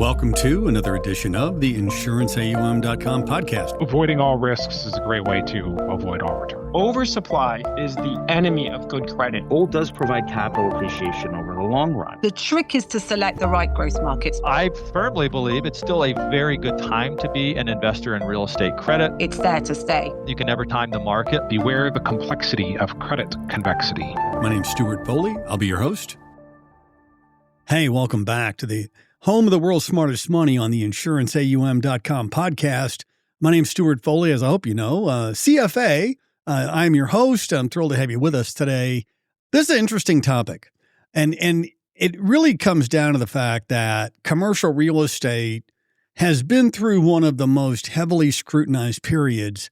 Welcome to another edition of the InsuranceAUM.com podcast. Avoiding all risks is a great way to avoid all return. Oversupply is the enemy of good credit. Gold does provide capital appreciation over the long run. The trick is to select the right growth markets. I firmly believe it's still a very good time to be an investor in real estate credit. It's there to stay. You can never time the market. Beware the complexity of credit convexity. My name's Stewart Foley. I'll be your host. Hey, welcome back to the home of the world's smartest money on the InsuranceAUM.com podcast. My name's Stewart Foley, as I hope you know, CFA. I'm your host. I'm thrilled to have you with us today. This is an interesting topic, and it really comes down to the fact that commercial real estate has been through one of the most heavily scrutinized periods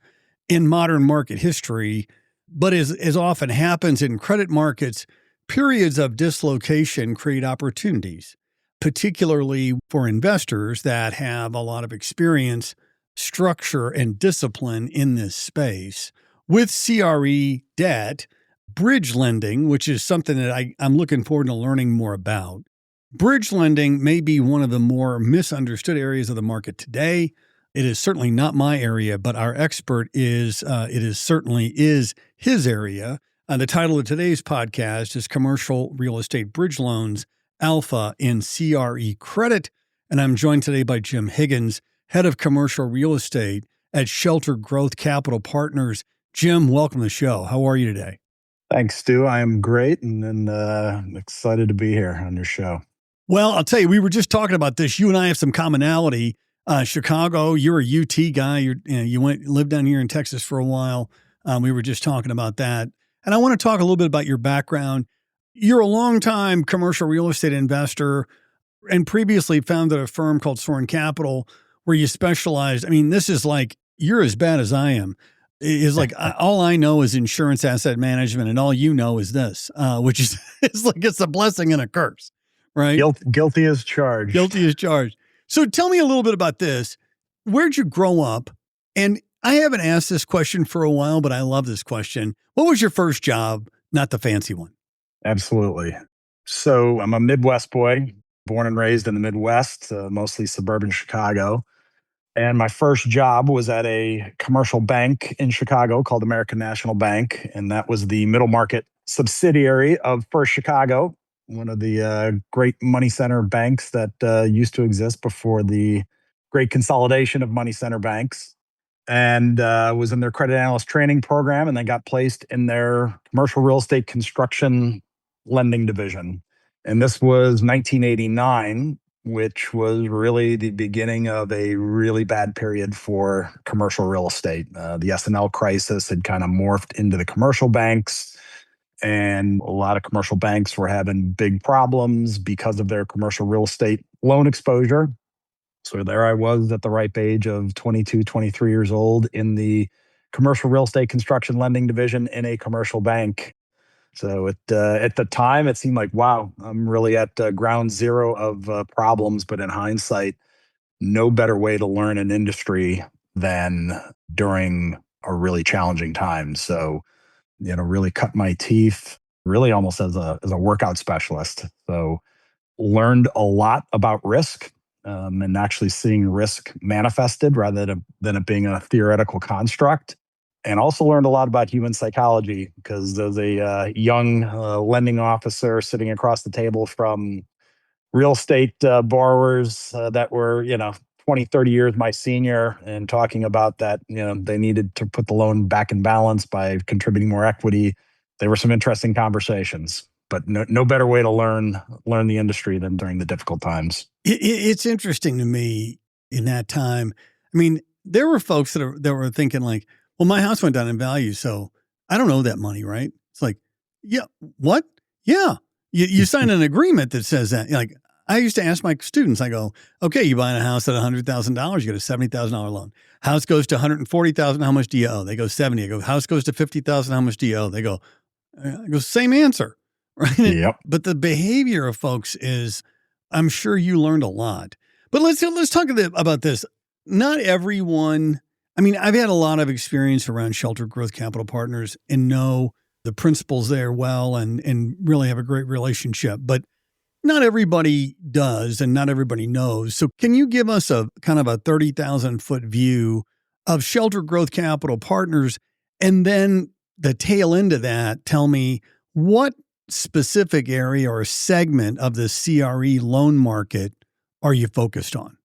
in modern market history, but as often happens in credit markets, periods of dislocation create opportunities, particularly for investors that have a lot of experience, structure, and discipline in this space. With CRE debt, bridge lending, which is something that I'm looking forward to learning more about. Bridge lending may be one of the more misunderstood areas of the market today. It is certainly not my area, but our expert is his area. The title of today's podcast is Commercial Real Estate Bridge Loans, Alpha in CRE Credit. And I'm joined today by Jim Higgins, Head of Commercial Real Estate at Shelter Growth Capital Partners. Jim, welcome to the show. How are you today? Thanks, Stu. I am great and excited to be here on your show. Well, I'll tell you, we were just talking about this. You and I have some commonality. Chicago, you're a UT guy. You lived down here in Texas for a while. We were just talking about that. And I want to talk a little bit about your background. You're a longtime commercial real estate investor and previously founded a firm called Soaring Capital where you specialized. I mean, this is like, you're as bad as I am. It's like, all I know is insurance asset management and all you know is this, which is, it's a blessing and a curse, right? Guilty as charged. Guilty as charged. So tell me a little bit about this. Where'd you grow up? And I haven't asked this question for a while, but I love this question. What was your first job? Not the fancy one. Absolutely. So I'm a Midwest boy, born and raised in the Midwest, mostly suburban Chicago. And my first job was at a commercial bank in Chicago called American National Bank. And that was the middle market subsidiary of First Chicago, one of the great money center banks that used to exist before the great consolidation of money center banks. And was in their credit analyst training program, and then got placed in their commercial real estate construction lending division. And this was 1989, which was really the beginning of a really bad period for commercial real estate. The S&L crisis had kind of morphed into the commercial banks, and a lot of commercial banks were having big problems because of their commercial real estate loan exposure. So there I was at the ripe age of 22, 23 years old in the commercial real estate construction lending division in a commercial bank. So at the time, it seemed like, wow, I'm really at ground zero of problems. But in hindsight, no better way to learn an industry than during a really challenging time. So, really cut my teeth, really almost as a workout specialist. So learned a lot about risk. And actually seeing risk manifested rather than it being a theoretical construct. And also learned a lot about human psychology because as a young lending officer sitting across the table from real estate borrowers that were, 20, 30 years my senior, and talking about that, they needed to put the loan back in balance by contributing more equity. There were some interesting conversations. But no better way to learn the industry than during the difficult times. It's interesting to me in that time. I mean, there were folks that were thinking like, well, my house went down in value, so I don't owe that money, right? It's like, yeah, what? Yeah. You sign an agreement that says that. Like, I used to ask my students, I go, okay, you buy a house at $100,000, you get a $70,000 loan. House goes to $140,000, how much do you owe? They go 70. I go, house goes to $50,000, how much do you owe? They go, I go, same answer. Right. Yep. But the behavior of folks is, I'm sure you learned a lot. But let's talk about this. Not everyone, I mean, I've had a lot of experience around Shelter Growth Capital Partners and know the principals there well and really have a great relationship. But Not everybody does and not everybody knows. So can you give us a kind of a 30,000 foot view of Shelter Growth Capital Partners? And then the tail end of that, tell me what specific area or segment of the CRE loan market are you focused on?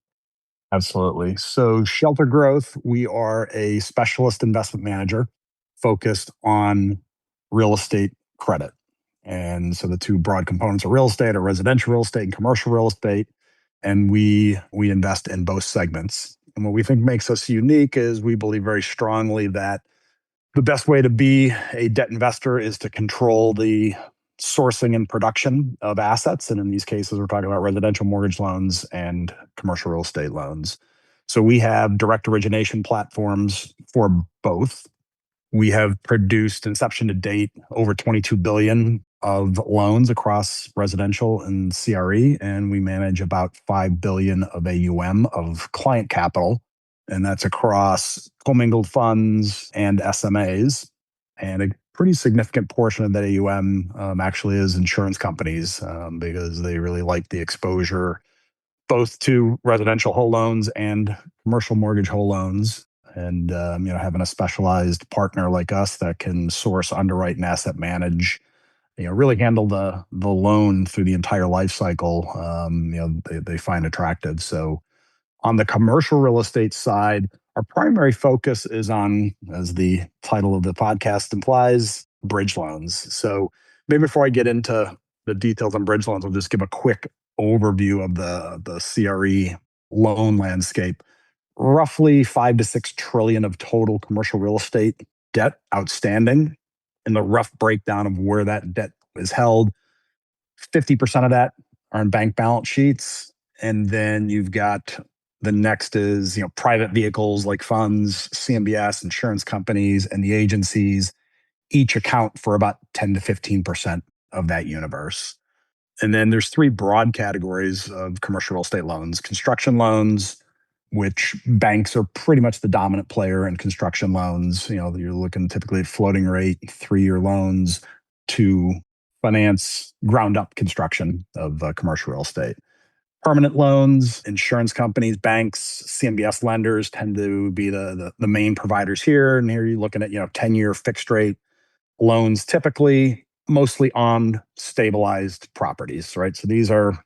Absolutely. So, Shelter Growth, we are a specialist investment manager focused on real estate credit. And so the two broad components of real estate are residential real estate and commercial real estate. And we invest in both segments. And what we think makes us unique is we believe very strongly that the best way to be a debt investor is to control the sourcing and production of assets. And in these cases, we're talking about residential mortgage loans and commercial real estate loans. So we have direct origination platforms for both. We have produced inception to date over 22 billion of loans across residential and CRE, and we manage about 5 billion of AUM of client capital, and that's across commingled funds and SMAs. And a pretty significant portion of that AUM actually is insurance companies because they really like the exposure both to residential whole loans and commercial mortgage whole loans. And having a specialized partner like us that can source, underwrite, and asset manage, really handle the loan through the entire life cycle, they find attractive. So on the commercial real estate side, our primary focus is on, as the title of the podcast implies, bridge loans. So maybe before I get into the details on bridge loans, I'll just give a quick overview of the CRE loan landscape. Roughly 5 to 6 trillion of total commercial real estate debt outstanding. And the rough breakdown of where that debt is held, 50% of that are in bank balance sheets. And then you've got the next is, private vehicles like funds, CMBS, insurance companies, and the agencies each account for about 10 to 15% of that universe. And then there's three broad categories of commercial real estate loans: construction loans, which banks are pretty much the dominant player in construction loans. You're looking typically at floating rate, 3-year loans to finance ground up construction of commercial real estate. Permanent loans, insurance companies, banks, CMBS lenders tend to be the main providers here. And here you're looking at 10-year fixed rate loans, typically mostly on stabilized properties, right? So these are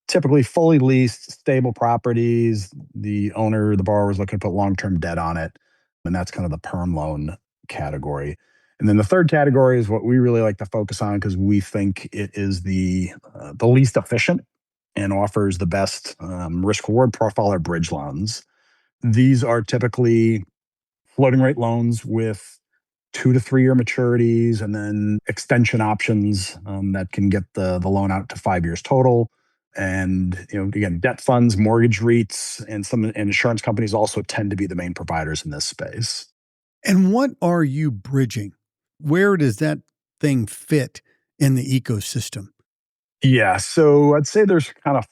typically fully leased, stable properties. The owner, the borrower is looking to put long-term debt on it. And that's kind of the perm loan category. And then the third category is what we really like to focus on because we think it is the least efficient and offers the best risk-reward profile, are bridge loans. These are typically floating rate loans with 2 to 3 year maturities and then extension options that can get the loan out to 5 years total. And again, debt funds, mortgage REITs, and some insurance companies also tend to be the main providers in this space. And what are you bridging? Where does that thing fit in the ecosystem? Yeah, so I'd say there's kind of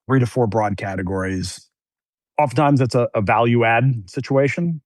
3 to 4 broad categories. Oftentimes it's a value add situation.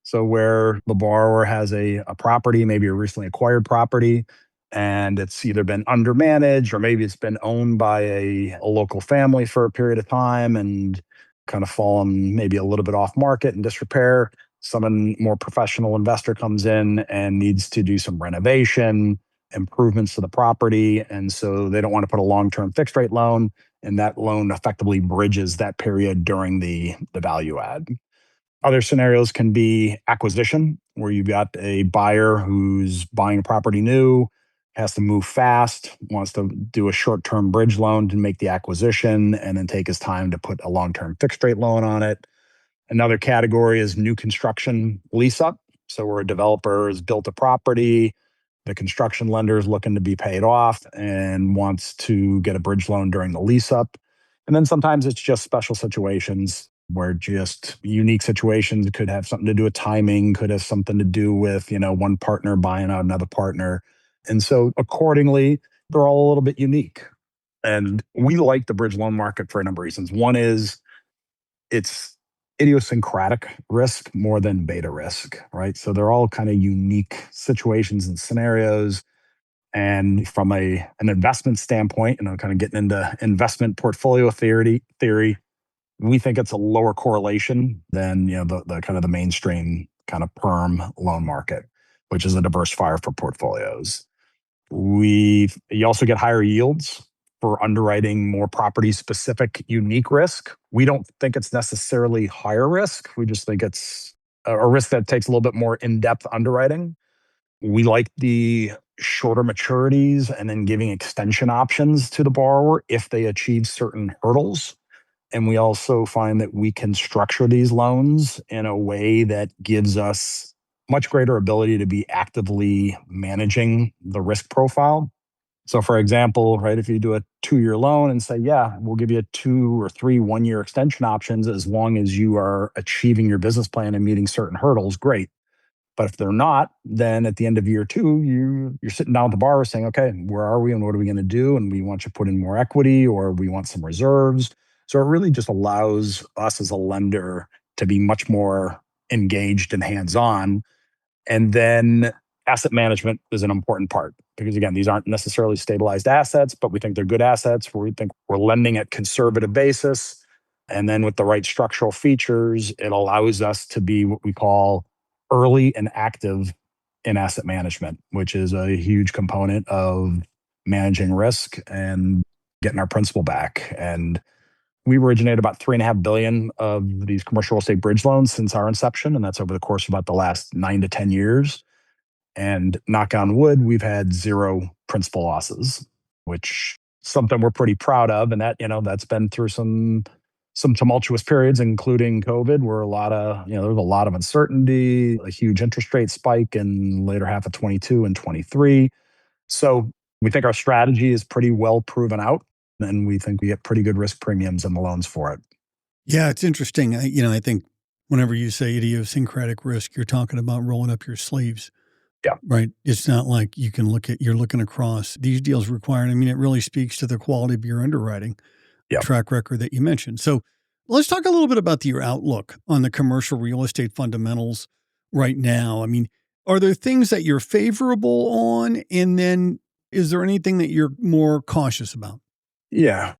So where the borrower has a property, maybe a recently acquired property, and it's either been undermanaged or maybe it's been owned by a local family for a period of time and kind of fallen maybe a little bit off market and disrepair. Someone more professional investor comes in and needs to do some renovation, improvements to the property. And so they don't want to put a long-term fixed rate loan. And that loan effectively bridges that period during the value add. Other scenarios can be acquisition, where you've got a buyer who's buying a property new, has to move fast, wants to do a short-term bridge loan to make the acquisition, and then take his time to put a long-term fixed rate loan on it. Another category is new construction lease up. So where a developer has built a property, the construction lender is looking to be paid off and wants to get a bridge loan during the lease up. And then sometimes it's just special situations where just unique situations could have something to do with timing, could have something to do with, one partner buying out another partner. And so accordingly, they're all a little bit unique. And we like the bridge loan market for a number of reasons. One is it's idiosyncratic risk more than beta risk, right? So they're all kind of unique situations and scenarios. And from an investment standpoint, kind of getting into investment portfolio theory, we think it's a lower correlation than the kind of the mainstream kind of perm loan market, which is a diversifier for portfolios. You also get higher yields for underwriting more property specific unique risk. We don't think it's necessarily higher risk. We just think it's a risk that takes a little bit more in-depth underwriting. We like the shorter maturities and then giving extension options to the borrower if they achieve certain hurdles. And we also find that we can structure these loans in a way that gives us much greater ability to be actively managing the risk profile. So, for example, right, if you do a 2-year loan and say, yeah, we'll give you 2 or 3 1-year extension options as long as you are achieving your business plan and meeting certain hurdles, great. But if they're not, then at the end of year 2, you're sitting down with the borrower saying, okay, where are we and what are we going to do? And we want you to put in more equity or we want some reserves. So it really just allows us as a lender to be much more engaged and hands-on. And then asset management is an important part because, again, these aren't necessarily stabilized assets, but we think they're good assets where we think we're lending at conservative basis. And then with the right structural features, it allows us to be what we call early and active in asset management, which is a huge component of managing risk and getting our principal back. And we originated about $3.5 billion of these commercial real estate bridge loans since our inception, and that's over the course of about the last 9 to 10 years. And knock on wood, we've had 0 principal losses, which is something we're pretty proud of. And that's been through some tumultuous periods, including COVID, where there was a lot of uncertainty, a huge interest rate spike in later half of 22 and 23. So we think our strategy is pretty well proven out, and we think we get pretty good risk premiums in the loans for it. Yeah, it's interesting. I think whenever you say idiosyncratic risk, you're talking about rolling up your sleeves. Yeah. Right. It's not like you're looking across these deals required. I mean, it really speaks to the quality of your underwriting track record that you mentioned. So let's talk a little bit about your outlook on the commercial real estate fundamentals right now. I mean, are there things that you're favorable on? And then is there anything that you're more cautious about? Yeah.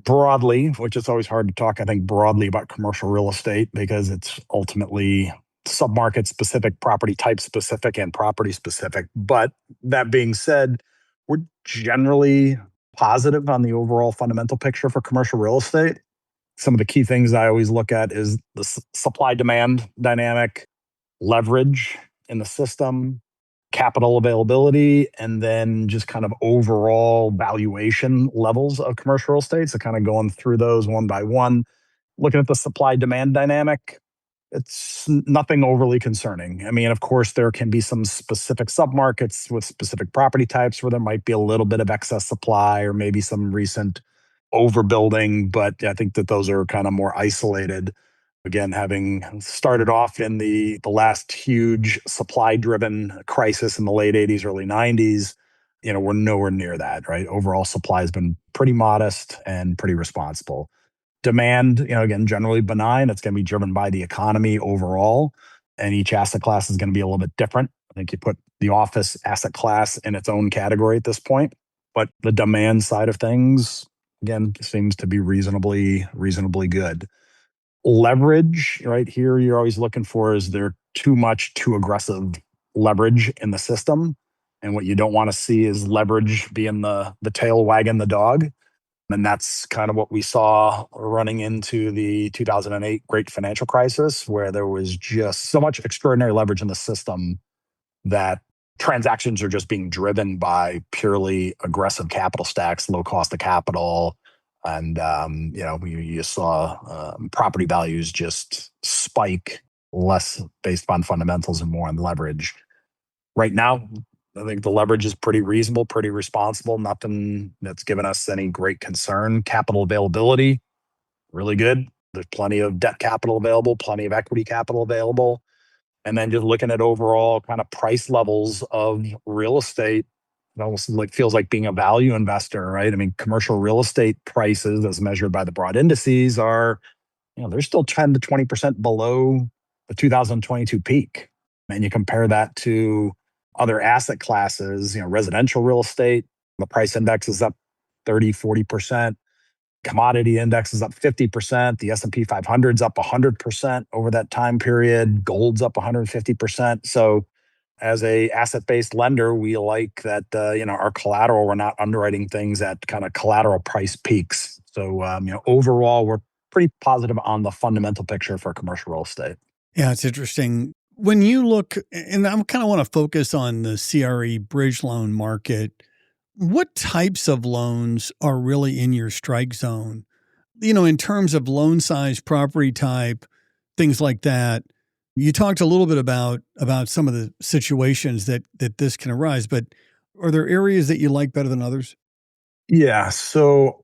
Broadly, which is always hard to talk, I think, broadly about commercial real estate because it's ultimately submarket specific, property type specific, and property specific. But that being said, we're generally positive on the overall fundamental picture for commercial real estate. Some of the key things I always look at is the supply demand dynamic, leverage in the system, capital availability, and then just kind of overall valuation levels of commercial real estate. So kind of going through those one by one, looking at the supply demand dynamic, it's nothing overly concerning. I mean, of course, there can be some specific submarkets with specific property types where there might be a little bit of excess supply or maybe some recent overbuilding, but I think that those are kind of more isolated. Again, having started off in the last huge supply-driven crisis in the late 80s, early 90s, we're nowhere near that, right? Overall supply has been pretty modest and pretty responsible. Demand, again, generally benign. It's going to be driven by the economy overall, and each asset class is going to be a little bit different. I think you put the office asset class in its own category at this point, but the demand side of things, again, seems to be reasonably good. Leverage, right here, you're always looking for is there too much, too aggressive leverage in the system? And what you don't want to see is leverage being the tail wagging the dog. And that's kind of what we saw running into the 2008 great financial crisis, where there was just so much extraordinary leverage in the system that transactions are just being driven by purely aggressive capital stacks, low cost of capital. And, you saw property values just spike less based on fundamentals and more on leverage. Right now, I think the leverage is pretty reasonable, pretty responsible. Nothing that's given us any great concern. Capital availability, really good. There's plenty of debt capital available, plenty of equity capital available. And then just looking at overall kind of price levels of real estate, it almost feels like being a value investor, right? I mean, commercial real estate prices as measured by the broad indices are, they're still 10 to 20% below the 2022 peak. And you compare that to Other asset classes, residential real estate, the price index is up 30, 40%. Commodity index is up 50%. The S&P 500 is up 100% over that time period. Gold's up 150%. So as a asset-based lender, we like that, our collateral, we're not underwriting things at kind of collateral price peaks. So, overall, we're pretty positive on the fundamental picture for commercial real estate. Yeah, it's interesting. When you look, and I kind of want to focus on the CRE bridge loan market, what types of loans are really in your strike zone? In terms of loan size, property type, things like that. You talked a little bit about some of the situations that this can arise, but are there areas that you like better than others? Yeah. So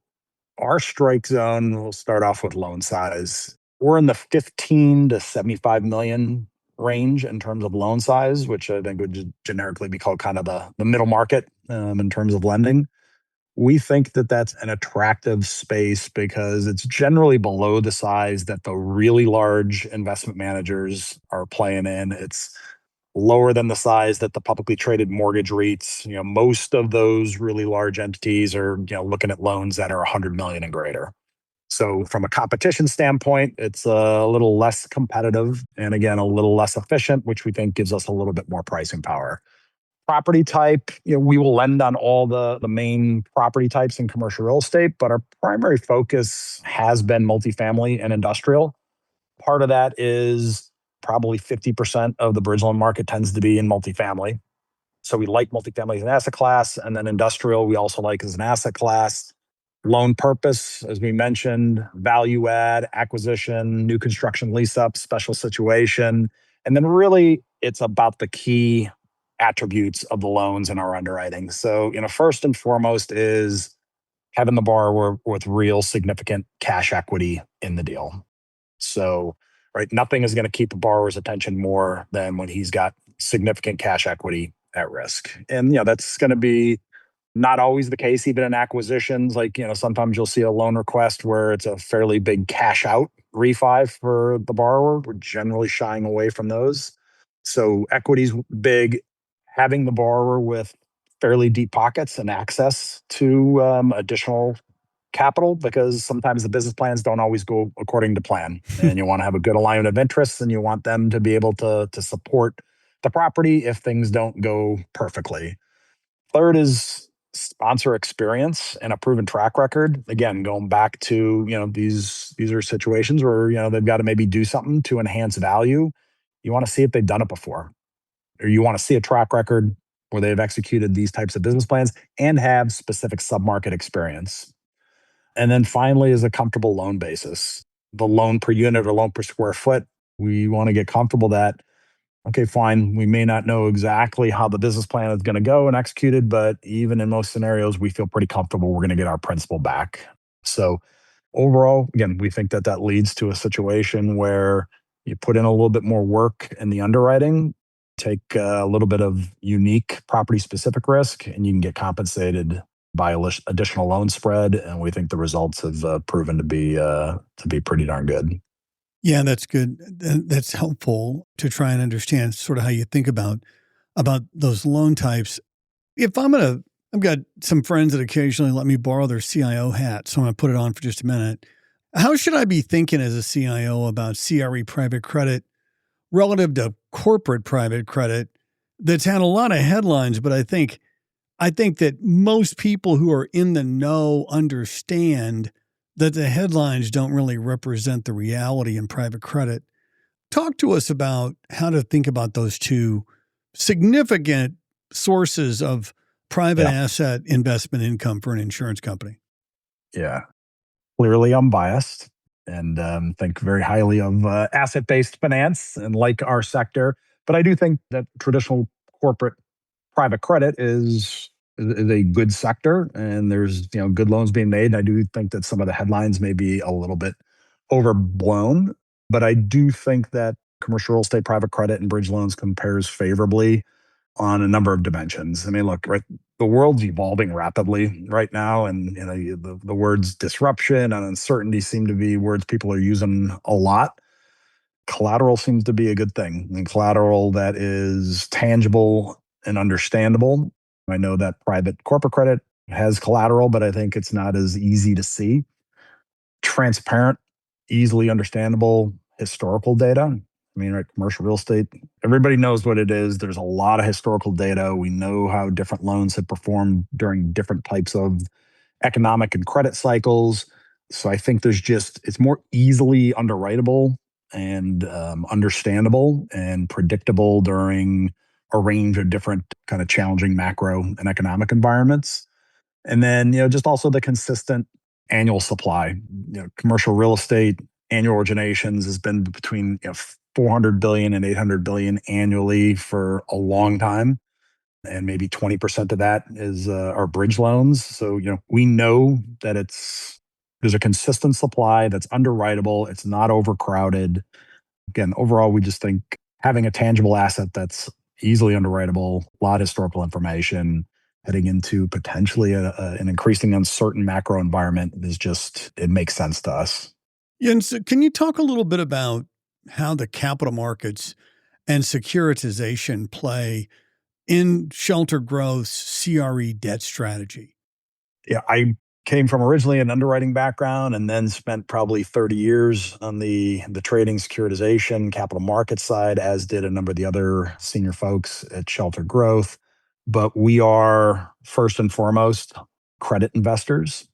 our strike zone, we'll start off with loan size. We're in the 15 to 75 million range in terms of loan size, which I think would generically be called kind of the middle market in terms of lending. We think that that's an attractive space because it's generally below the size that the really large investment managers are playing in. It's lower than the size that the publicly traded mortgage REITs. Most of those really large entities are, looking at loans that are 100 million and greater. So from a competition standpoint, it's a little less competitive and again, a little less efficient, which we think gives us a little bit more pricing power. Property type, we will lend on all the main property types in commercial real estate, but our primary focus has been multifamily and industrial. Part of that is probably 50% of the bridge loan market tends to be in multifamily. So we like multifamily as an asset class, and then industrial we also like as an asset class. Loan purpose, as we mentioned, value add, acquisition, new construction lease up, special situation. And then really it's about the key attributes of the loans in our underwriting. So, first and foremost is having the borrower with real significant cash equity in the deal. So, right, nothing is going to keep a borrower's attention more than when he's got significant cash equity at risk. And, that's going to be not always the case, even in acquisitions. Like, sometimes you'll see a loan request where it's a fairly big cash out refi for the borrower. We're generally shying away from those. So equity's big. Having the borrower with fairly deep pockets and access to additional capital, because sometimes the business plans don't always go according to plan. And you want to have a good alignment of interests and you want them to be able to support the property if things don't go perfectly. Third is sponsor experience and a proven track record. Again, going back to, these are situations where, they've got to maybe do something to enhance value. You want to see if they've done it before, or you want to see a track record where they've executed these types of business plans and have specific submarket experience. And then finally is a comfortable loan basis. The loan per unit or loan per square foot, we want to get comfortable that, okay, fine, we may not know exactly how the business plan is going to go and executed, but even in most scenarios, we feel pretty comfortable we're going to get our principal back. So overall, again, we think that that leads to a situation where you put in a little bit more work in the underwriting, take a little bit of unique property specific risk, and you can get compensated by additional loan spread. And we think the results have proven to be pretty darn good. Yeah, that's good. That's helpful to try and understand sort of how you think about those loan types. If I've got some friends that occasionally let me borrow their CIO hat, so I'm going to put it on for just a minute. How should I be thinking as a CIO about CRE private credit relative to corporate private credit that's had a lot of headlines, but I think that most people who are in the know understand that the headlines don't really represent the reality in private credit. Talk to us about how to think about those two significant sources of private asset investment income for an insurance company. Yeah. Clearly, I'm biased and think very highly of asset-based finance and like our sector. But I do think that traditional corporate private credit is a good sector, and there's good loans being made. And I do think that some of the headlines may be a little bit overblown, but I do think that commercial real estate private credit and bridge loans compares favorably on a number of dimensions. I mean, look, right, the world's evolving rapidly right now, and the words disruption and uncertainty seem to be words people are using a lot. Collateral seems to be a good thing, and collateral that is tangible and understandable. I know that private corporate credit has collateral, but I think it's not as easy to see. Transparent, easily understandable historical data. I mean, right, commercial real estate, everybody knows what it is. There's a lot of historical data. We know how different loans have performed during different types of economic and credit cycles. So I think it's more easily underwritable and understandable and predictable during a range of different kind of challenging macro and economic environments. And then, just also the consistent annual supply. Commercial real estate annual originations has been between 400 billion and 800 billion annually for a long time, and maybe 20% of that is our bridge loans. So, we know that there's a consistent supply that's underwritable. It's not overcrowded. Again, overall, we just think having a tangible asset that's easily underwritable, a lot of historical information, heading into potentially an increasing uncertain macro environment it makes sense to us. Yeah, and so can you talk a little bit about how the capital markets and securitization play in Shelter Growth's CRE debt strategy? Yeah, I came from originally an underwriting background and then spent probably 30 years on the trading, securitization, capital market side, as did a number of the other senior folks at Shelter Growth. But we are first and foremost credit investors.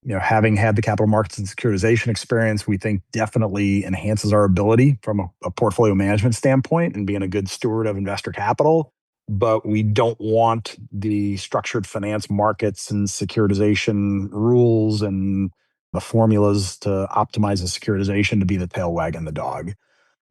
Having had the capital markets and securitization experience, we think definitely enhances our ability from a portfolio management standpoint and being a good steward of investor capital. But we don't want the structured finance markets and securitization rules and the formulas to optimize the securitization to be the tail wagging the dog.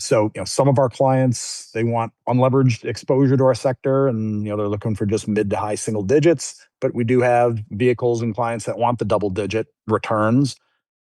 So, some of our clients, they want unleveraged exposure to our sector, and they're looking for just mid to high single digits. But we do have vehicles and clients that want the double digit returns,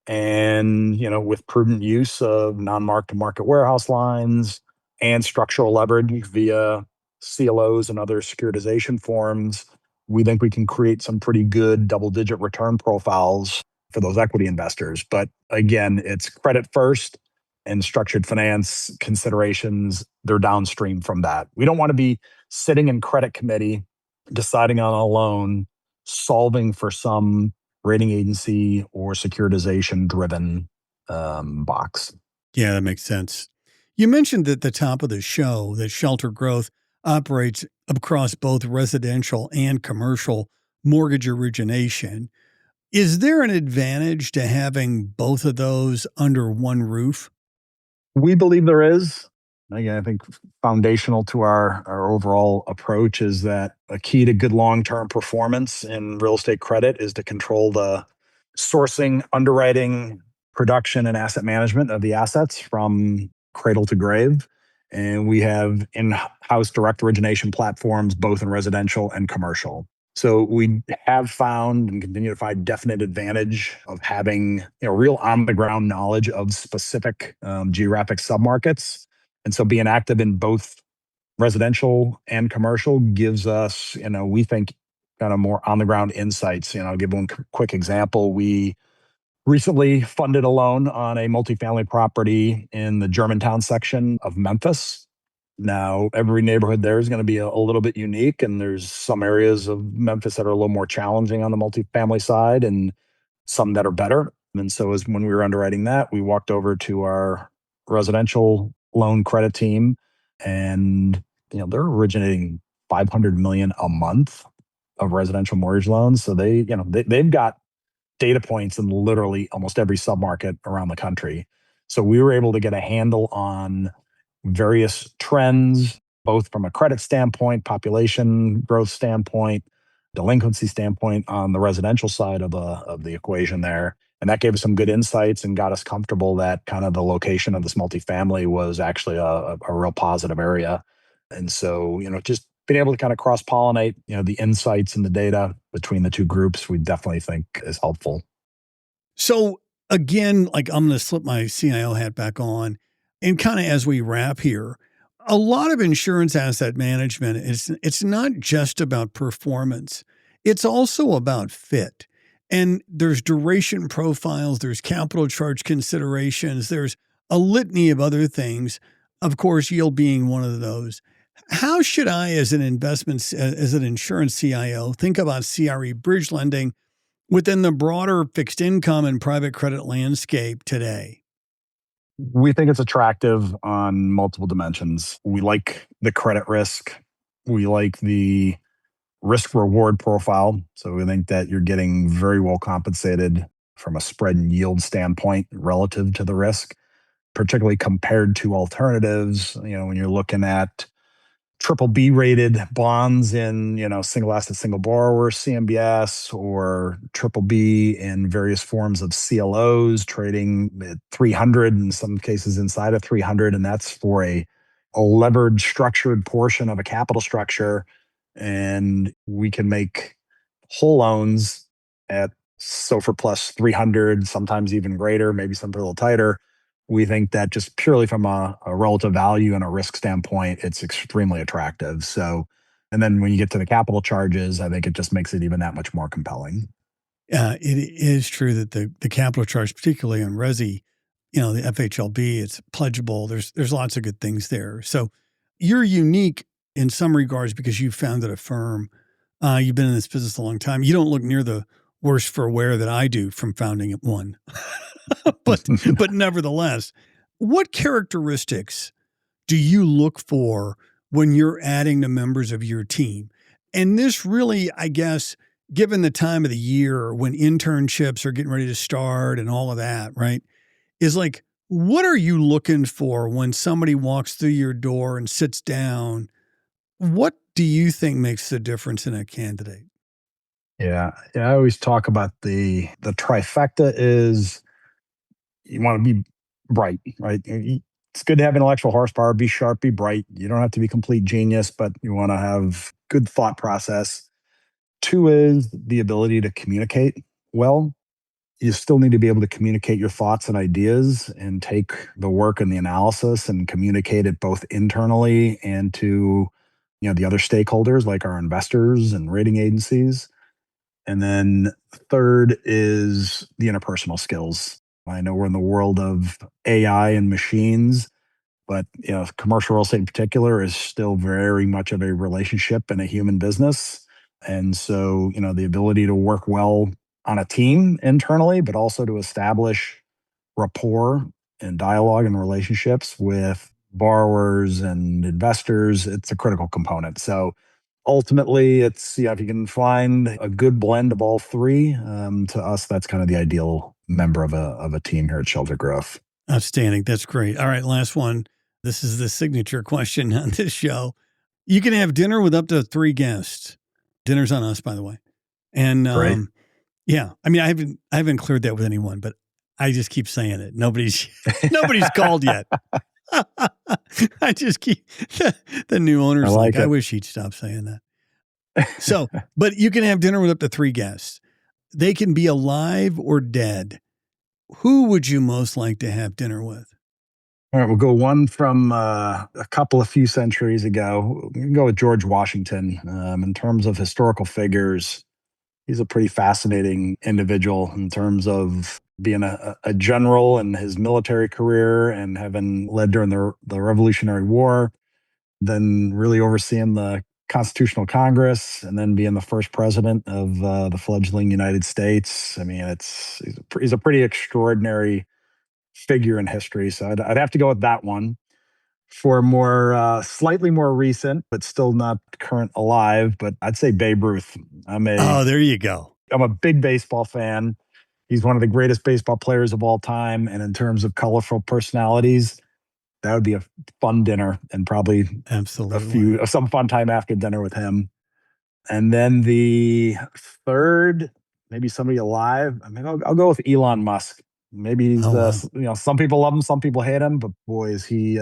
and with prudent use of non-mark to market warehouse lines and structural leverage via CLOs and other securitization forms, we think we can create some pretty good double digit return profiles for those equity investors. But again, it's credit first, and structured finance considerations, they're downstream from that. We don't want to be sitting in credit committee deciding on a loan, solving for some rating agency or securitization driven box. Yeah, that makes sense. You mentioned at the top of the show that Shelter Growth operates across both residential and commercial mortgage origination. Is there an advantage to having both of those under one roof? We believe there is. Again, I think foundational to our overall approach is that a key to good long-term performance in real estate credit is to control the sourcing, underwriting, production, and asset management of the assets from cradle to grave. And we have in-house direct origination platforms, both in residential and commercial. So we have found and continue to find definite advantage of having real on the ground knowledge of specific geographic submarkets. And so being active in both residential and commercial gives us, we think kind of more on the ground insights. I'll give one quick example. We recently funded a loan on a multifamily property in the Germantown section of Memphis. Now, every neighborhood there is going to be a little bit unique, and there's some areas of Memphis that are a little more challenging on the multifamily side and some that are better. And so as when we were underwriting that, we walked over to our residential loan credit team, and they're originating 500 million a month of residential mortgage loans. So they've got data points in literally almost every submarket around the country. So we were able to get a handle on various trends, both from a credit standpoint, population growth standpoint, delinquency standpoint on the residential side of the equation there. And that gave us some good insights and got us comfortable that kind of the location of this multifamily was actually a real positive area. And so, just being able to kind of cross-pollinate, the insights and the data between the two groups, we definitely think is helpful. So again, like I'm going to slip my CIO hat back on. And kind of as we wrap here, a lot of insurance asset management it's not just about performance. It's also about fit. And there's duration profiles, there's capital charge considerations, there's a litany of other things, of course, yield being one of those. How should I, as an insurance CIO, think about CRE bridge lending within the broader fixed income and private credit landscape today? We think it's attractive on multiple dimensions. We like the credit risk. We like the risk reward profile. So we think that you're getting very well compensated from a spread and yield standpoint relative to the risk, particularly compared to alternatives. When you're looking at triple B rated bonds in, single asset, single borrower, CMBS, or triple B in various forms of CLOs trading at 300, in some cases inside of 300. And that's for a levered structured portion of a capital structure. And we can make whole loans at SOFR plus 300, sometimes even greater, maybe something a little tighter. We think that just purely from a relative value and a risk standpoint, it's extremely attractive. So, and then when you get to the capital charges, I think it just makes it even that much more compelling. It is true that the capital charge, particularly on resi, the FHLB, it's pledgeable. There's lots of good things there. So you're unique in some regards because you founded a firm. You've been in this business a long time. You don't look near the worse for wear that I do from founding one. but nevertheless, what characteristics do you look for when you're adding the members of your team? And this really, I guess, given the time of the year when internships are getting ready to start and all of that, right, is like, what are you looking for when somebody walks through your door and sits down? What do you think makes the difference in a candidate? Yeah. I always talk about the trifecta is you want to be bright, right? It's good to have intellectual horsepower, be sharp, be bright. You don't have to be complete genius, but you want to have good thought process. 2 is the ability to communicate well. You still need to be able to communicate your thoughts and ideas and take the work and the analysis and communicate it both internally and to the other stakeholders like our investors and rating agencies. And then 3rd is the interpersonal skills. I know we're in the world of AI and machines, but commercial real estate in particular is still very much of a relationship and a human business. And so, the ability to work well on a team internally, but also to establish rapport and dialogue and relationships with borrowers and investors, it's a critical component. So ultimately, it's if you can find a good blend of all 3, to us, that's kind of the ideal member of a team here at Shelter Growth. Outstanding. That's great. All right, last one. This is the signature question on this show. You can have dinner with up to 3 guests. Dinner's on us, by the way. And Great. yeah, I mean, I haven't cleared that with anyone, but I just keep saying it. Nobody's called yet. I just keep the new owner's like I wish he'd stop saying that. So, but you can have dinner with up to 3 guests. They can be alive or dead. Who would you most like to have dinner with? All right, we'll go one from a few centuries ago. We can go with George Washington. In terms of historical figures, he's a pretty fascinating individual in terms of being a general in his military career and having led during the Revolutionary War, then really overseeing the Constitutional Congress, and then being the first president of the fledgling United States. I mean, he's a pretty extraordinary figure in history. So I'd have to go with that one. For more, slightly more recent, but still not current alive, but I'd say Babe Ruth. There you go. I'm a big baseball fan. He's one of the greatest baseball players of all time. And in terms of colorful personalities, that would be a fun dinner and probably absolutely some fun time after dinner with him. And then the 3rd, maybe somebody alive. I mean, I'll go with Elon Musk. Maybe he's, some people love him, some people hate him, but boy, is he,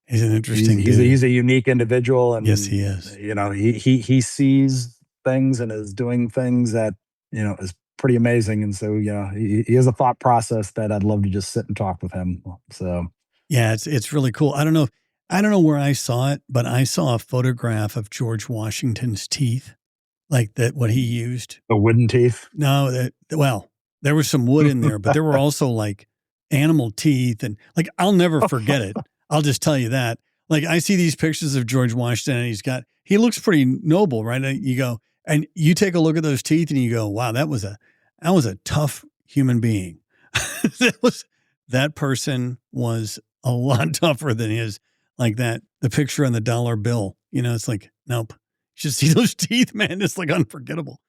he's an interesting dude. He's a unique individual. And yes, he is. He sees things and is doing things that, is pretty amazing. And so, he has a thought process that I'd love to just sit and talk with him. So, yeah, it's really cool. I don't know where I saw it, but I saw a photograph of George Washington's teeth, like that, what he used. The wooden teeth? No, there was some wood in there, but there were also like animal teeth. And like, I'll never forget it. I'll just tell you that. Like I see these pictures of George Washington and he looks pretty noble, right? And you go, and you take a look at those teeth and you go, wow, that was a tough human being. That person was a lot tougher than his, like the picture on the dollar bill. It's like, nope. You should see those teeth, man. It's like unforgettable.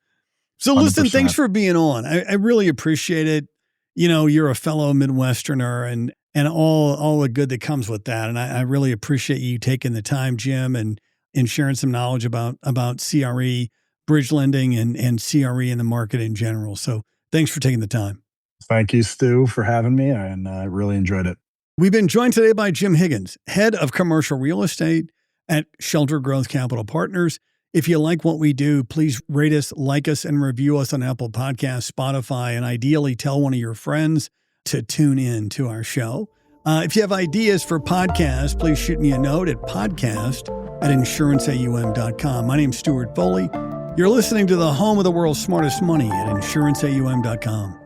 So listen, 100%. thanks for being on. I really appreciate it. You're a fellow Midwesterner and all the good that comes with that. And I really appreciate you taking the time, Jim, and sharing some knowledge about CRE, bridge lending and CRE in the market in general. So thanks for taking the time. Thank you, Stu, for having me. And I really enjoyed it. We've been joined today by Jim Higgins, head of commercial real estate at Shelter Growth Capital Partners. If you like what we do, please rate us, like us, and review us on Apple Podcasts, Spotify, and ideally tell one of your friends to tune in to our show. If you have ideas for podcasts, please shoot me a note at podcast@insuranceaum.com. My name's Stewart Foley. You're listening to the home of the world's smartest money at insuranceaum.com.